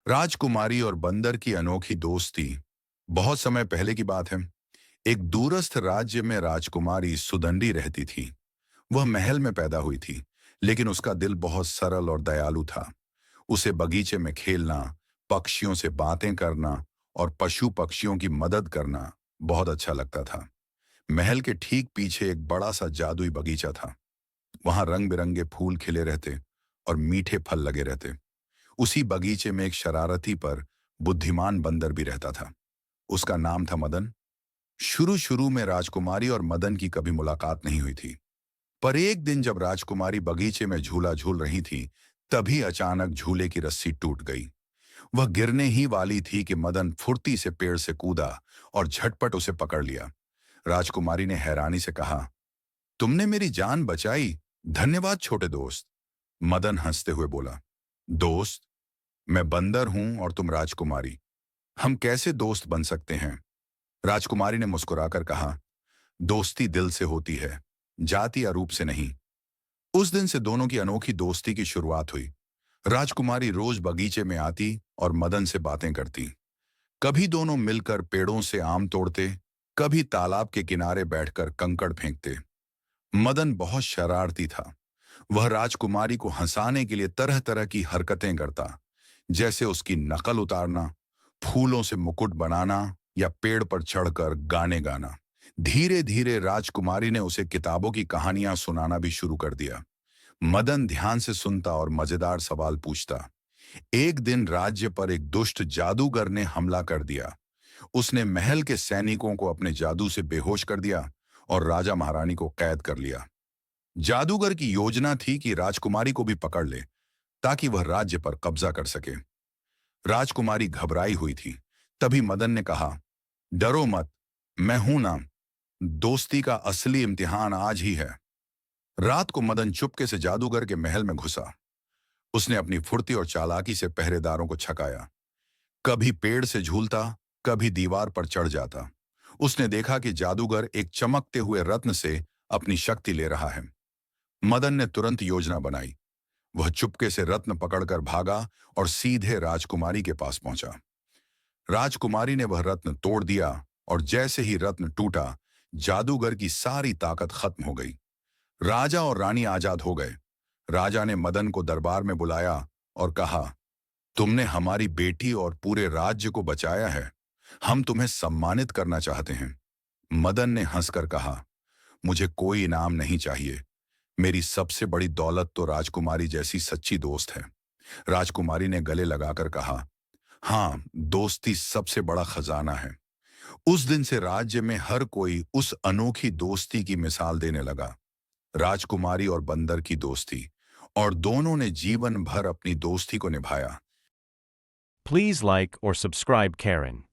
राजकुमारी और बंदर की अनोखी दोस्ती बहुत समय पहले की बात है। एक दूरस्थ राज्य में राजकुमारी सुदंडी रहती थी। वह महल में पैदा हुई थी, लेकिन उसका दिल बहुत सरल और दयालु था। उसे बगीचे में खेलना, पक्षियों से बातें करना और पशु पक्षियों की मदद करना बहुत अच्छा लगता था। महल के ठीक पीछे एक बड़ा सा जादुई बगीचा था। वहां रंग बिरंगे फूल खिले रहते और मीठे फल लगे रहते। उसी बगीचे में एक शरारती पर बुद्धिमान बंदर भी रहता था। उसका नाम था मदन। शुरू शुरू में राजकुमारी और मदन की कभी मुलाकात नहीं हुई थी। पर एक दिन जब राजकुमारी बगीचे में झूला झूल रही थी, तभी अचानक झूले की रस्सी टूट गई। वह गिरने ही वाली थी कि मदन फुर्ती से पेड़ से कूदा और झटपट उसे पकड़ लिया। राजकुमारी ने हैरानी से कहा, तुमने मेरी जान बचाई। धन्यवाद छोटे दोस्त। मदन हंसते हुए बोला, दोस्त, मैं बंदर हूं और तुम राजकुमारी। हम कैसे दोस्त बन सकते हैं? राजकुमारी ने मुस्कुराकर कहा, दोस्ती दिल से होती है, जाति या रूप से नहीं। उस दिन से दोनों की अनोखी दोस्ती की शुरुआत हुई। राजकुमारी रोज बगीचे में आती और मदन से बातें करती। कभी दोनों मिलकर पेड़ों से आम तोड़ते, कभी तालाब के किनारे बैठकर कंकड़ फेंकते। मदन बहुत शरारती था। वह राजकुमारी को हंसाने के लिए तरह तरह की हरकतें करता, जैसे उसकी नकल उतारना, फूलों से मुकुट बनाना या पेड़ पर चढ़कर गाने गाना। धीरे धीरे राजकुमारी ने उसे किताबों की कहानियां सुनाना भी शुरू कर दिया। मदन ध्यान से सुनता और मजेदार सवाल पूछता। एक दिन राज्य पर एक दुष्ट जादूगर ने हमला कर दिया। उसने महल के सैनिकों को अपने जादू से बेहोश कर दिया और राजा महारानी को कैद कर लिया। जादूगर की योजना थी कि राजकुमारी को भी पकड़ ले, ताकि वह राज्य पर कब्जा कर सके। राजकुमारी घबराई हुई थी। तभी मदन ने कहा, डरो मत, मैं हूं ना। दोस्ती का असली इम्तिहान आज ही है। रात को मदन चुपके से जादूगर के महल में घुसा। उसने अपनी फुर्ती और चालाकी से पहरेदारों को छकाया। कभी पेड़ से झूलता, कभी दीवार पर चढ़ जाता। उसने देखा कि जादूगर एक चमकते हुए रत्न से अपनी शक्ति ले रहा है। मदन ने तुरंत योजना बनाई। वह चुपके से रत्न पकड़कर भागा और सीधे राजकुमारी के पास पहुंचा। राजकुमारी ने वह रत्न तोड़ दिया और जैसे ही रत्न टूटा, जादूगर की सारी ताकत खत्म हो गई। राजा और रानी आजाद हो गए। राजा ने मदन को दरबार में बुलाया और कहा, तुमने हमारी बेटी और पूरे राज्य को बचाया है। हम तुम्हें सम्मानित करना चाहते हैं। मदन ने हंसकर कहा, मुझे कोई इनाम नहीं चाहिए। मेरी सबसे बड़ी दौलत तो राजकुमारी जैसी सच्ची दोस्त है। राजकुमारी ने गले लगाकर कहा, हाँ, दोस्ती सबसे बड़ा खजाना है। उस दिन से राज्य में हर कोई उस अनोखी दोस्ती की मिसाल देने लगा। राजकुमारी और बंदर की दोस्ती, और दोनों ने जीवन भर अपनी दोस्ती को निभाया। Please like or subscribe Karen.